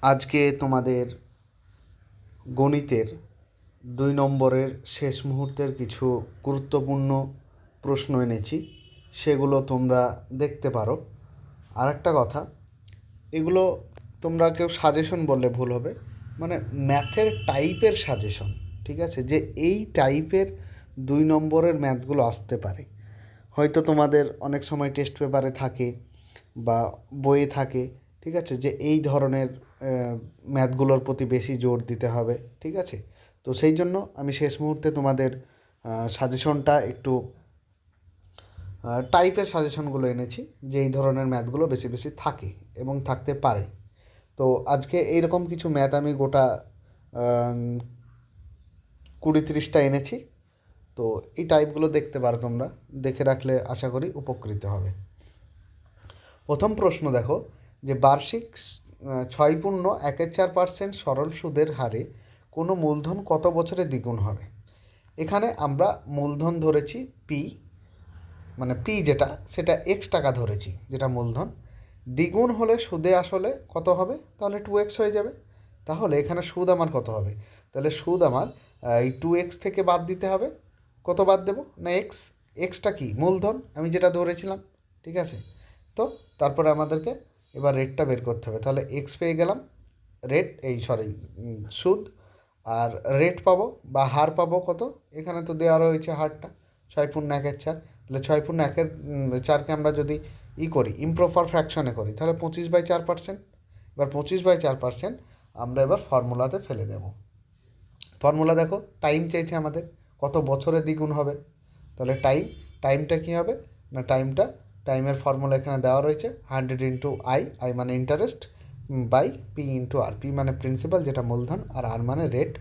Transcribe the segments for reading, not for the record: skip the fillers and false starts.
আজকে তোমাদের গণিতের 2 নম্বরের শেষ মুহূর্তের কিছু গুরুত্বপূর্ণ প্রশ্ন এনেছি, সেগুলো তোমরা দেখতে পারো। আর একটা কথা, এগুলো তোমরা কেউ সাজেশন বললে ভুল হবে, মানে ম্যাথের টাইপের সাজেশন, ঠিক আছে? যে এই টাইপের 2 নম্বরের ম্যাথগুলো আসতে পারে, হয়তো তোমাদের অনেক সময় টেস্ট পেপারে থাকে বা বইয়ে থাকে, ঠিক আছে? যে এই ধরনের ম্যাথগুলোর প্রতি বেশি জোর দিতে হবে, ঠিক আছে? তো সেই জন্য আমি শেষ মুহূর্তে তোমাদের সাজেশনটা একটু টাইপের সাজেশনগুলো এনেছি, যে এই ধরনের ম্যাথগুলো বেশি বেশি থাকে এবং থাকতে পারে। তো আজকে এইরকম কিছু ম্যাথ আমি গোটা 20-30টা এনেছি। তো এই টাইপগুলো দেখতে পারো, তোমরা দেখে রাখলে আশা করি উপকৃত হবে। প্রথম প্রশ্ন দেখো, যে বার্ষিক 6.14% সরল সুদের হারে কোনো মূলধন কত বছরে দ্বিগুণ হবে? এখানে আমরা মূলধন ধরেছি পি, মানে পি যেটা, সেটা এক্স টাকা ধরেছি, যেটা মূলধন। দ্বিগুণ হলে সুদে আসলে কত হবে? তাহলে 2x হয়ে যাবে। তাহলে এখানে সুদ আমার কত হবে? তাহলে সুদ আমার এই 2x থেকে বাদ দিতে হবে। কত বাদ দেবো? না এক্স। এক্সটা কি? মূলধন, আমি যেটা ধরেছিলাম, ঠিক আছে? তো তারপরে আমাদেরকে এবার রেটটা বের করতে হবে। তাহলে এক্স পেয়ে গেলাম, রেট সুদ। আর রেট পাবো বা হার পাবো কত? এখানে তো দেওয়া রয়েছে হারটা 6.1/4। তাহলে 6.1/4কে আমরা যদি করি, ইমপ্রপার ফ্র্যাকশনে করি, তাহলে 25/4%। এবার 25/4% আমরা এবার ফর্মুলাতে ফেলে দেব। ফর্মুলা দেখো, টাইম চেয়েছে আমাদের, কত বছরে দ্বিগুণ হবে। তাহলে টাইমটা কী হবে? না টাইমের ফর্মুলা এখানে দেওয়া রয়েছে, 100 × আই মানে interest, by P into R. P মানে প্রিন্সিপাল, যেটা মূলধন, আর আর মানে রেট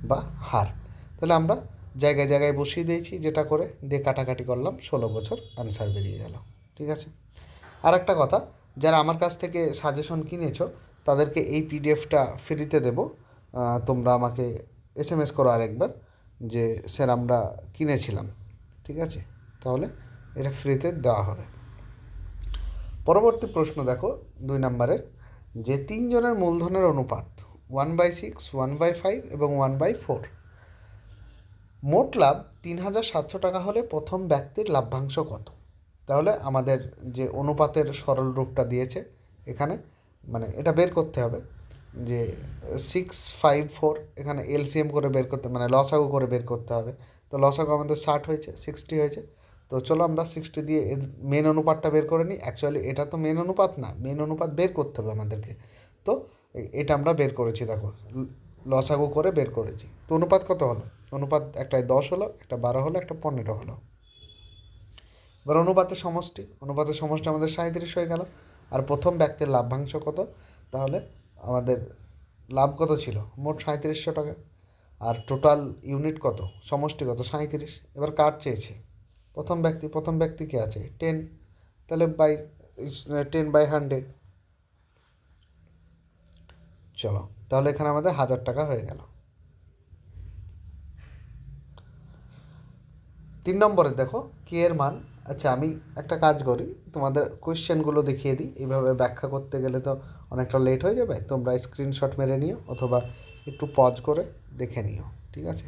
বা হার। তাহলে আমরা জায়গায় জায়গায় বসিয়ে দিয়েছি, যেটা করে দিয়ে কাটাকাটি করলাম, 16 বছর অ্যান্সার বেরিয়ে গেল, ঠিক আছে? আর একটা কথা, যারা আমার কাছ থেকে সাজেশন কিনেছো তাদেরকে এই পিডিএফটা ফ্রিতে দেবো। তোমরা আমাকে SMS করো আরেকবার যে স্যার আমরা কিনেছিলাম, ঠিক আছে? তাহলে এটা ফ্রিতে দেওয়া হবে। পরবর্তী প্রশ্ন দেখো, 2 নম্বরের, যে 3 জনের মূলধনের অনুপাত 1/6, 1/5 এবং 1/4। মোট লাভ 3,700 টাকা হলে প্রথম ব্যক্তির লাভ্যাংশ কত? তাহলে আমাদের যে অনুপাতের সরল রূপটা দিয়েছে এখানে, মানে এটা বের করতে হবে যে 654, এখানে এলসিএম করে বের করতে, মানে লসাগু করে বের করতে হবে। তো লসাগু আমাদের 60 হয়েছে, 60 হয়েছে। তো চলো আমরা 60 দিয়ে এর মেন অনুপাতটা বের করে নিই। অ্যাকচুয়ালি এটা তো মেন অনুপাত না, মেন অনুপাত বের করতে হবে আমাদেরকে। তো এটা আমরা বের করেছি, দেখো লসাগু করে বের করেছি। তো অনুপাত কত হলো? অনুপাত একটায় 10 হলো, একটা 12 হলো, একটা 15 হলো। এবার অনুপাতের সমষ্টি আমাদের 37 হয়ে গেল। আর প্রথম ব্যক্তির লাভ্যাংশ কত? তাহলে আমাদের লাভ কত ছিল? মোট 3700 টাকা। আর টোটাল ইউনিট কত? সমষ্টি কত? 37। এবার কার চেয়েছে? প্রথম ব্যক্তি কে আছে? 10। তাহলে 10/100। চলো, তাহলে এখানে আমাদের 1000 টাকা হয়ে গেল। 3 নম্বরে দেখো, কে এর মান। আচ্ছা, আমি একটা কাজ করি, তোমাদের কোয়েশ্চেনগুলো দেখিয়ে দিই। এইভাবে ব্যাখ্যা করতে গেলে তো অনেকটা লেট হয়ে যাবে। তোমরা স্ক্রিনশট মেরে নিও অথবা একটু পজ করে দেখে নিও, ঠিক আছে?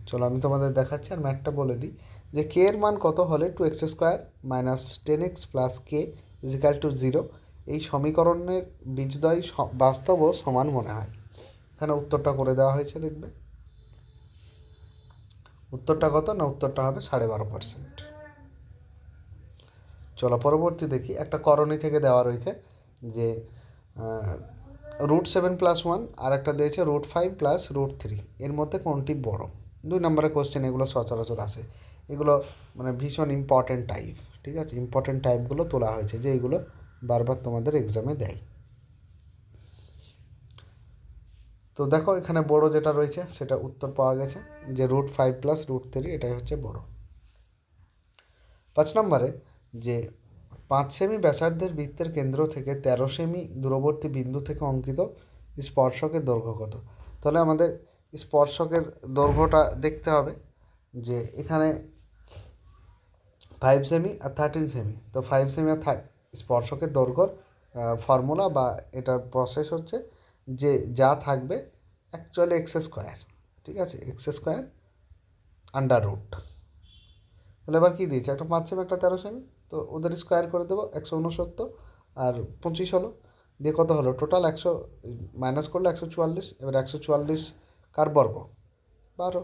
চলো আমি তোমাদের দেখাচ্ছি আর ম্যাথটা বলে দিই, যে কে এর মান কত হলে 2x² - 10x + k = 0 এই সমীকরণের বীজদ্বয় বাস্তব ও সমান মনে হয়। এখানে উত্তরটা করে দেওয়া হয়েছে, দেখবে উত্তরটা কত? না উত্তরটা হবে 12.5%। চলো পরবর্তী দেখি, একটা করণী থেকে দেওয়া রয়েছে যে √7+1, আর একটা দিয়েছে √5 + √3, এর মধ্যে কোনটি বড়? 2 নম্বরের কোশ্চেন, এগুলো সচরাচর আসে। এগুলো মানে ভীষণ ইম্পর্ট্যান্ট টাইপ, ঠিক আছে? ইম্পর্ট্যান্ট টাইপগুলো তোলা হয়েছে, যে এইগুলো বারবার তোমাদের এক্সামে দেয়। তো দেখো এখানে বড় যেটা রয়েছে সেটা উত্তর পাওয়া গেছে, যে √5 + √3, এটাই হচ্ছে বড়। 5 নম্বরে, যে 5 সেমি ব্যাসার্ধের বৃত্তের কেন্দ্র থেকে 13 সেমি দূরবর্তী বিন্দু থেকে অঙ্কিত স্পর্শকের দৈর্ঘ্য কত? তাহলে আমাদের স্পর্শকের দৈর্ঘ্যটা দেখতে হবে, যে এখানে 5 সেমি আর 13 সেমি। তো 5 সেমি আর স্পর্শকের দৈর্ঘ্যর ফর্মুলা বা এটার প্রসেস হচ্ছে যে যা থাকবে অ্যাকচুয়ালি এক্স স্কোয়ার, ঠিক আছে, এক্স স্কোয়ার আন্ডার রুট। তাহলে এবার কী দিয়েছে, একটা 5 সেমি একটা 13 সেমি, তো ওদের স্কোয়ার করে দেবো, 169 আর 25 হলো, দিয়ে কত হলো টোটাল 100, মাইনাস করলে 144। এবার 144 কার বর্গ, 12।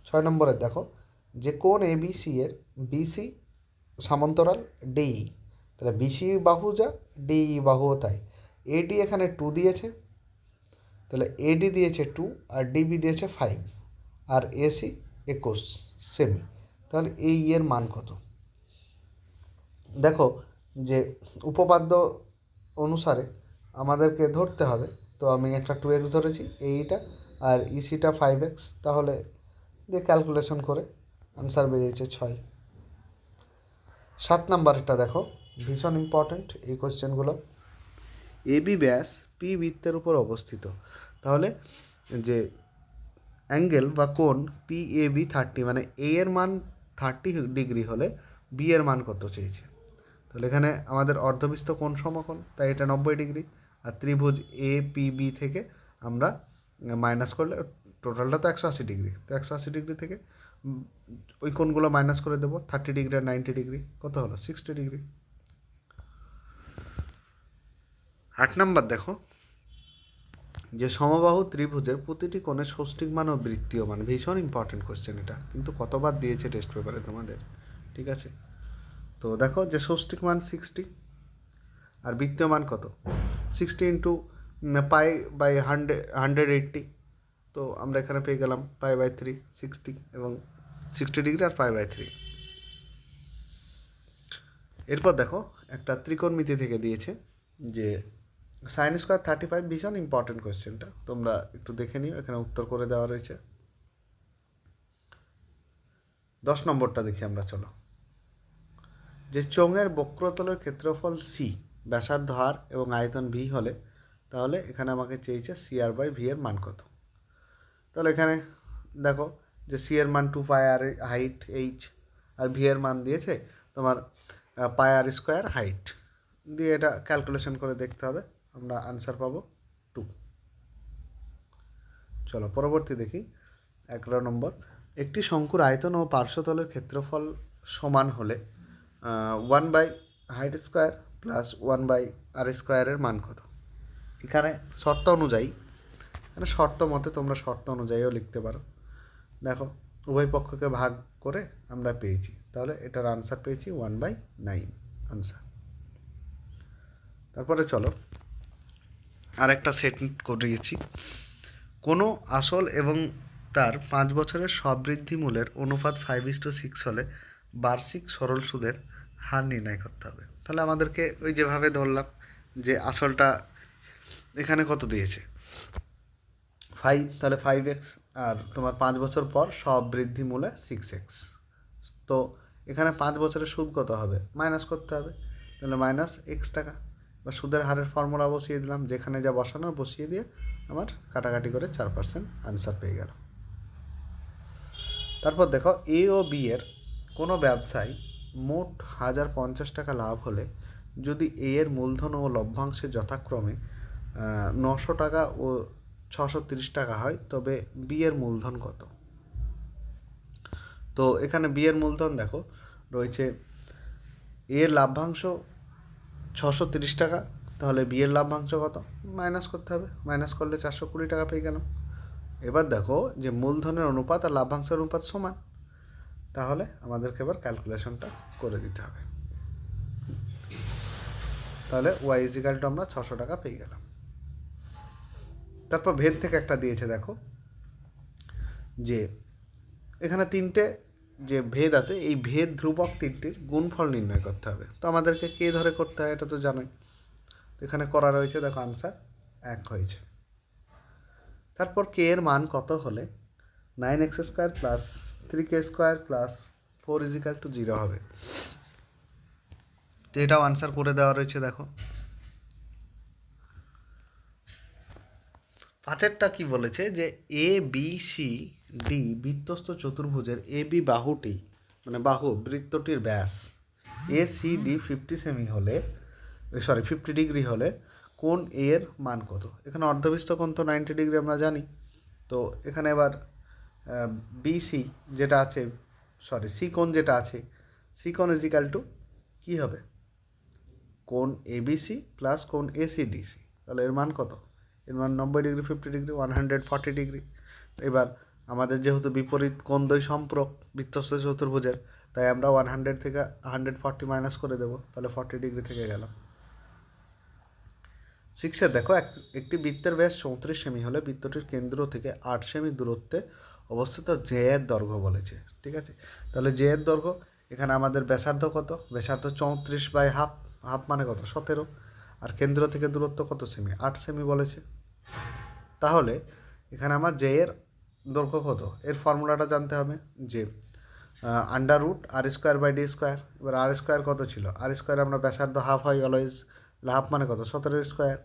6 নম্বরের দেখো যে কোণ এবিসি এর বিসি সমান্তরাল ডিই, তাহলে বিসি বাহু যা ডিই বাহুও তাই। এডি এখানে 2 দিয়েছে, তাহলে এডি দিয়েছে 2 আর ডিবি দিয়েছে 5 আর এসি 21 সেমি। তাহলে এই এর মান কত? দেখো যে উপপাদ্য অনুসারে আমাদেরকে ধরতে হবে, তো আমি একটা 2x ধরেছি এইটা, আর ইসিটা 5x, তাহলে দিয়ে ক্যালকুলেশন করে আনসার বেরিয়েছে 6। 7 নাম্বারটা দেখো, ভীষণ ইম্পর্ট্যান্ট এই কোশ্চেনগুলো। এবি ব্যাস পি বৃত্তের উপর অবস্থিত, তাহলে যে অ্যাঙ্গেল বা কোণ পি এ বি 30, মানে এ এর মান 30 ডিগ্রি হলে বি এর মান কত চেয়েছে। তাহলে এখানে আমাদের অর্ধবৃত্ত কোণ সমকোণ, তাই এটা 90 ডিগ্রি, আর ত্রিভুজ এ পি বি থেকে আমরা মাইনাস করলে টোটালটা তো 180 ডিগ্রি, তো 180 ডিগ্রি থেকে ওই কোণগুলো মাইনাস করে দেবো, 30 ডিগ্রি আর 90 ডিগ্রি, কত হলো 60 ডিগ্রি। 8 নাম্বার দেখো যে সমবাহু ত্রিভুজের প্রতিটি কোণে ষষ্ঠিক মান ও বৃত্তীয় মান, ভীষণ ইম্পর্টেন্ট কোশ্চেন এটা, কিন্তু কতবার দিয়েছে টেস্ট পেপারে তোমাদের, ঠিক আছে। তো দেখো যে ষষ্ঠিক মান 60 আর বৃত্তীয় মান কত, 60 ইন্টু পাই বাই 180, তো আমরা এখানে পেয়ে গেলাম π/3 60 এবং 60 ডিগ্রি আর π/3। এরপর দেখো একটা ত্রিকোণমিতি থেকে দিয়েছে যে সাইন স্কোয়ার 35, ভীষণ ইম্পর্টেন্ট কোয়েশ্চেনটা, তোমরা একটু দেখে নিও, এখানে উত্তর করে দেওয়া রয়েছে। 10 নম্বরটা দেখি আমরা, চলো। যে চোঙের বক্রতলের ক্ষেত্রফল সি, ব্যাসার্ধ আর এবং আয়তন ভি হলে, তাহলে এখানে আমাকে চেয়েছে সি আর বাই ভি এর মান কত। তাহলে এখানে দেখো যে সি এর মান 2 পাই আর হাইট এইচ, আর ভি এর মান দিয়েছে তোমার পাই আর স্কোয়ার হাইট, দিয়ে এটা ক্যালকুলেশন করে দেখতে হবে, আমরা আনসার পাবো 2। চলো পরবর্তী দেখি। 11 নম্বর, একটি শঙ্কুর আয়তন ও পার্শ্বতলের ক্ষেত্রফল সমান হলে 1 by height square plus 1 by r স্কোয়ারের মান কত। এখানে শর্ত অনুযায়ী, মানে শর্ত মতে তোমরা শর্ত অনুযায়ীও লিখতে পারো। দেখো উভয় পক্ষকে ভাগ করে আমরা পেয়েছি, তাহলে এটার আনসার পেয়েছি 1/9 আনসার। তারপরে চলো আরেকটা সেট করিয়েছি। কোনো আসল এবং তার 5 বছরের সবৃদ্ধি মূলের অনুপাত 5:6 হলে বার্ষিক সরল সুদের হার নির্ণয় করতে হবে। তাহলে আমাদেরকে ওই যেভাবে ধরলাম যে আসলটা এখানে কত দিয়েছে 5, তাহলে 5x, আর তোমার 5 বছর পর সব বৃদ্ধি মূলে 6x, তো এখানে 5 বছরের সুদ কত হবে, মাইনাস করতে হবে, তাহলে -x টাকা, বা সুদের হারের ফর্মুলা বসিয়ে দিলাম, যেখানে যা বসানো বসিয়ে দিয়ে আমার কাটাকাটি করে 4% আনসার পেয়ে গেল। তারপর দেখো এ ও বি এর কোনো ব্যবসায় মোট 1050 টাকা লাভ হলে যদি এ এর মূলধন ও লভ্যাংশে যথাক্রমে 900 টাকা ও 630 টাকা হয়, তবে বি এর মূলধন কত। তো এখানে বি এর মূলধন দেখো রয়েছে, এর লাভ্যাংশ 630 টাকা, তাহলে বি এর লাভ্যাংশ কত, মাইনাস করতে হবে, মাইনাস করলে 420 টাকা পেয়ে গেলাম। এবার দেখো যে মূলধনের অনুপাত আর লাভ্যাংশের অনুপাত সমান, তাহলে আমাদেরকে এবার ক্যালকুলেশনটা করে দিতে হবে, তাহলে ওয়াই ইজিক্যাল টু আমরা 600 টাকা পেয়ে গেলাম। তারপর ভেদ থেকে একটা দিয়েছে দেখো যে এখানে 3টে যে ভেদ আছে, এই ভেদ ধ্রুবক 3টির গুণফল নির্ণয় করতে হবে, তো আমাদেরকে কে ধরে করতে হয় এটা তো জানোই, এখানে করা রয়েছে, দেখো আনসার 1 হয়েছে। তারপর কে এর মান কত হলে 9x² প্লাস 3k² প্লাস 4 = 0 হবে, তো এটাও আনসার করে দেওয়া রয়েছে। দেখো 5এরটা কি বলেছে যে এ বি সি ডি বৃত্তস্থ চতুর্ভুজের এ বি বাহুটি, মানে বাহু বৃত্তটির ব্যাস এ সি ডি 50 সেমি হলে, 50 ডিগ্রি হলে কোণ এ এর মান কত। এখানে অর্ধবৃত্ত কোণ তো 90 ডিগ্রি আমরা জানি। তো এখানে এবার বিসি যেটা আছে, সি কোণ যেটা আছে, সি কোণ ইজিক্যাল টু কী হবে, কোণ এবিসি প্লাস কোণ এসিডিসি। তাহলে এর মান কত, এর মান 90 ডিগ্রি, 50 ডিগ্রি, 140 ডিগ্রি। এবার আমাদের যেহেতু বিপরীত কোণদ্বয় সম্পূরক বৃত্তস্থ চতুর্ভুজের, তাই আমরা 100 থেকে 140 মাইনাস করে দেবো, তাহলে 40 ডিগ্রি থেকে গেল। 6 দেখো, একটি বৃত্তের ব্যাস 34 সেমি হলে বৃত্তটির কেন্দ্র থেকে 8 সেমি দূরত্বে অবস্থিত জে এর দৈর্ঘ্য বলেছে। ঠিক আছে, তাহলে জে এর দৈর্ঘ্য, এখানে আমাদের ব্যাসার্ধ কত, ব্যাসার্ধ 34/হাফ, হাফ মানে কত 17, আর কেন্দ্র থেকে দূরত্ব কত সেমি, 8 সেমি বলেছে। তাহলে এখানে আমার জে এর দৈর্ঘ্য কত, এর ফর্মুলাটা জানতে হবে, যে under root R square by D square. এবার আর স্কোয়ার কত ছিল, আর স্কোয়ার আমরা ব্যাসার্ধ হাফ হয় অলওয়েজ, হাফ মানে কত 17 স্কোয়ার,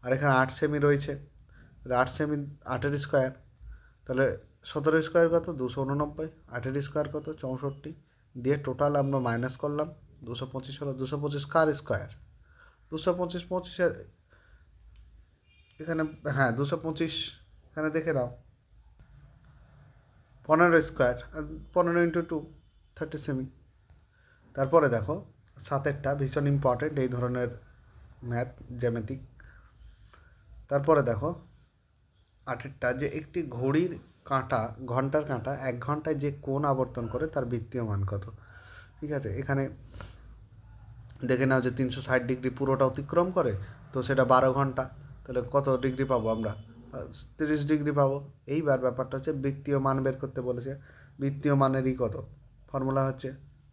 আর এখানে 8 সেমি রয়েছে, 8 সেমি 8-এর স্কোয়ার, তাহলে 17 স্কোয়ার কত 289, 8-এর স্কোয়ার কত 64, দিয়ে টোটাল আমরা মাইনাস করলাম 225 হলো, 225 কার স্কোয়ার, 225 25-এর এখানে, হ্যাঁ 225 এখানে দেখে নাও, 15 স্কোয়ার, আর 15 ইন্টু 2 30 সেমি। তারপরে দেখো 7-এরটা ভীষণ ইম্পর্টেন্ট এই ধরনের ম্যাথ, জ্যামিতিক। তারপরে দেখো 8-এরটা, যে একটি ঘড়ির কাঁটা, ঘন্টার কাঁটা 1 ঘন্টায় যে কোণ আবর্তন করে তার বৃত্তীয় মান কত। ঠিক আছে, এখানে দেখে নাও যে 360 ডিগ্রি পুরোটা অতিক্রম করে, তো সেটা 12 ঘন্টা, তাহলে কত ডিগ্রি পাবো আমরা, 30 ডিগ্রি পাবো। এইবার ব্যাপারটা হচ্ছে বৃত্তীয় মান বের করতে বলেছে, বৃত্তীয় মানেরই কত, ফর্মুলা হচ্ছে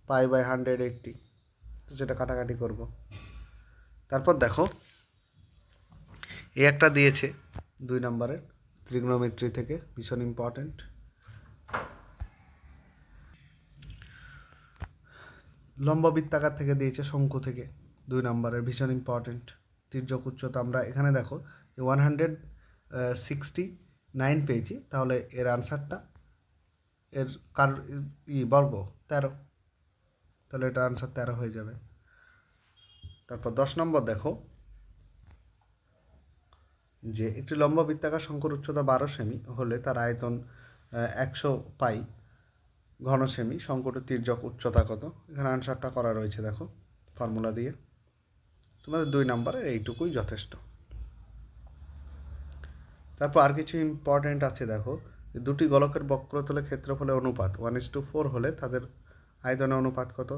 π/180, তো সেটা কাটাকাটি করব। তারপর দেখো একটা দিয়েছে 2 নম্বরের ত্রিগ্নোমেট্রি থেকে, ভীষণ ইম্পর্ট্যান্ট। লম্ব বৃত্তাকার থেকে দিয়েছে, শঙ্কু থেকে 2 নম্বরের, ভীষণ ইম্পর্ট্যান্ট। তির্যক উচ্চতা আমরা এখানে দেখো যে 169 পেয়েছি, তাহলে এর আনসারটা, এর বর্গ 13, তাহলে এটা আনসার 13 হয়ে যাবে। তারপর 10 নম্বর দেখো, যে একটি লম্ব বৃত্তাকার শঙ্কুর উচ্চতা 12 সেমি হলে তার আয়তন 100 পাই ঘন সেমি, শঙ্কুটির তির্যক উচ্চতা কত। এখানে আনসারটা করা রয়েছে দেখো ফর্মুলা দিয়ে, তোমাদের 2 নম্বরের এইটুকুই যথেষ্ট। তারপর আর কিছু ইম্পর্টেন্ট আছে দেখো, দুটি গোলকের বক্রতলের ক্ষেত্রফলের অনুপাত 1:4 হলে তাদের আয়তনের অনুপাত কত।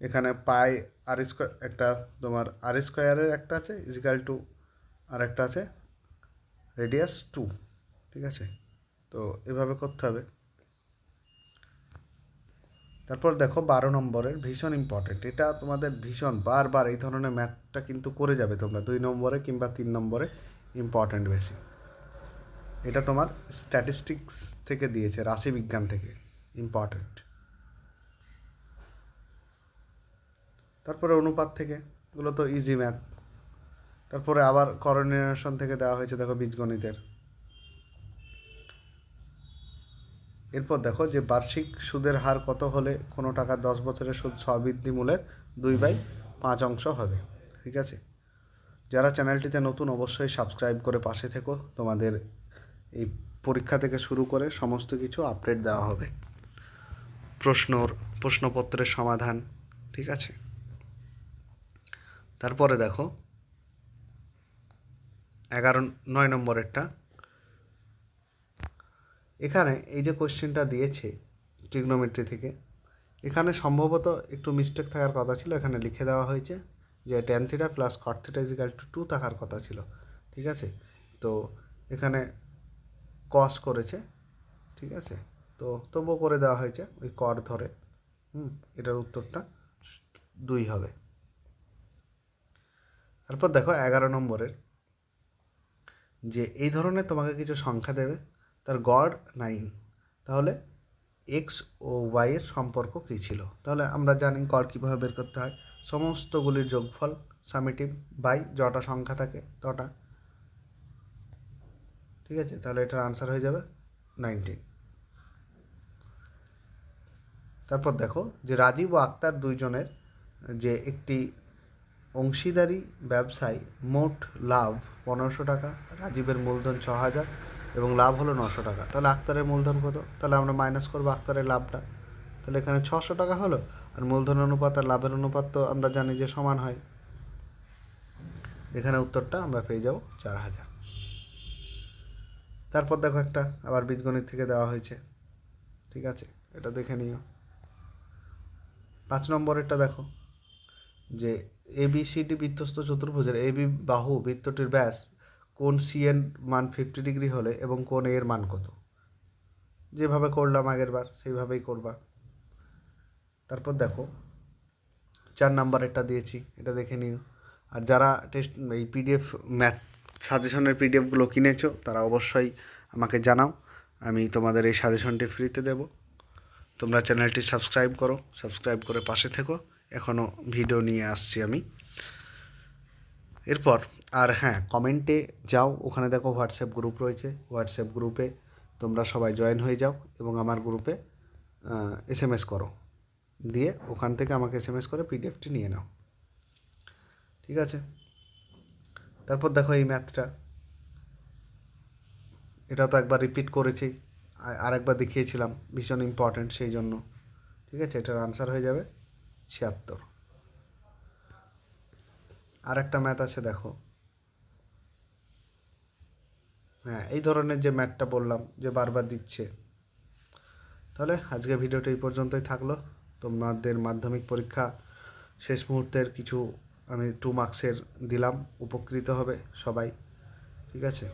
এখানে পাই আর স্কোয়ার, একটা তোমার আর স্কোয়ারের একটা আছে ইজিক্যাল টু, আর একটা আছে রেডিয়াস 2। ঠিক আছে, তো এভাবে করতে হবে। তারপর দেখো 12 নম্বরের ভীষণ ইম্পর্টেন্ট, এটা তোমাদের ভীষণ বারবার এই ধরনের ম্যাথটা কিন্তু করে যাবে তোমরা 2 নম্বরে কিংবা 3 নম্বরে, ইম্পর্টেন্ট বেশি। এটা তোমার স্ট্যাটিস্টিক্স থেকে দিয়েছে, রাশিবিজ্ঞান থেকে, ইম্পর্টেন্ট। তারপরে অনুপাত থেকে, এগুলো তো ইজি ম্যাথ। তারপরে আবার করোনিনেশন থেকে দেওয়া হয়েছে দেখো বীজগণিতের। এরপর দেখো যে বার্ষিক সুদের হার কত হলে কোনো টাকা 10 বছরের সুদ স্ববৃদ্ধি মূলের 2/5 হবে। ঠিক আছে, যারা চ্যানেলটিতে নতুন অবশ্যই সাবস্ক্রাইব করে পাশে থেকো, তোমাদের এই পরীক্ষা থেকে শুরু করে সমস্ত কিছু আপডেট দেওয়া হবে, প্রশ্নপত্রের সমাধান। ঠিক আছে, তারপরে দেখো 9 নম্বরেরটা, এখানে এই যে কোশ্চেনটা দিয়েছে ট্রিগনোমেট্রি থেকে, এখানে সম্ভবত একটু মিস্টেক থাকার কথা ছিল, এখানে লিখে দেওয়া হয়েছে যে tan θ প্লাস cot θ = 2 থাকার কথা ছিল। ঠিক আছে, তো এখানে cos করেছে। ঠিক আছে, তো তবুও করে দেওয়া হয়েছে ওই কর ধরে, এটার উত্তরটা 2 হবে। তারপর দেখো 11 নম্বরের, যে এই ধরনের তোমাকে কিছু সংখ্যা দেবে, তার গড় 9, তাহলে এক্স ও ওয়াই এর সম্পর্ক কী ছিল। তাহলে আমরা জানি গড় কীভাবে বের করতে হয়, সমস্তগুলির যোগফল সামেটিভ বাই যটা সংখ্যা থাকে তটা। ঠিক আছে, তাহলে এটার আনসার হয়ে যাবে 19। তারপর দেখো যে রাজীব ও আক্তার দুইজনের যে একটি অংশীদারি ব্যবসায় মোট লাভ 1500 টাকা, রাজীবের মূলধন 6000 এবং লাভ হলো 900 টাকা। তাহলে আক্তারের মূলধন কত? তাহলে আমরা মাইনাস করবো আক্তারের লাভটা। তাহলে এখানে 600 টাকা হলো, আর মূলধন অনুপাত আর লাভের অনুপাত তো আমরা জানি যে সমান হয়। এখানে উত্তরটা আমরা পেয়ে যাব 4000। তারপর দেখো একটা আবার বীজগণিত থেকে দেওয়া হয়েছে, ঠিক আছে, এটা দেখে নিও। 5 নম্বরেরটা দেখো যে এবিসিডি বৃত্তস্থ চতুর্ভুজের এবি বাহু বৃত্তটির ব্যাস কোণ সি এর মান 50 ডিগ্রি হলে এবং কোণ এ এর মান কত? যেভাবে করলাম আগের বার সেইভাবেই করবা। তারপর দেখো 4 নাম্বারেরটা দিয়েছি, এটা দেখে নিও। আর যারা টেস্ট এই পিডিএফ ম্যাথ সাজেশনের পিডিএফগুলো কিনেছো তারা অবশ্যই আমাকে জানাও, আমি তোমাদের এই সাজেশনটি ফ্রিতে দেব। তোমরা চ্যানেলটি সাবস্ক্রাইব করো, সাবস্ক্রাইব করে পাশে থেকো, এখনও ভিডিও নিয়ে আসছি আমি। এরপর আর হ্যাঁ, কমেন্টে যাও, ওখানে দেখো হোয়াটসঅ্যাপ গ্রুপ রয়েছে, হোয়াটসঅ্যাপ গ্রুপে তোমরা সবাই জয়েন হয়ে যাও এবং আমার গ্রুপে এসএমএস করো, দিয়ে ওখান থেকে আমাকে এসএমএস করে পিডিএফটি নিয়ে নাও, ঠিক আছে। তারপর দেখো এই ম্যাথটা, এটা তো একবার রিপিট করেছি, আর একবার দেখিয়েছিলাম, ভীষণ ইম্পর্ট্যান্ট সেই জন্য, ঠিক আছে। এটার আনসার হয়ে যাবে 76। আর একটা ম্যাথ আছে দেখো, হ্যাঁ এই ধরনের যে ম্যাথটা বললাম যে বারবার দিচ্ছে। তাহলে আজকে ভিডিওটা এই পর্যন্তই থাকলো। তোমাদের মাধ্যমিক পরীক্ষা শেষ মুহূর্তের কিছু আমি 2 মার্কসের দিলাম, উপকৃত হবে সবাই, ঠিক আছে।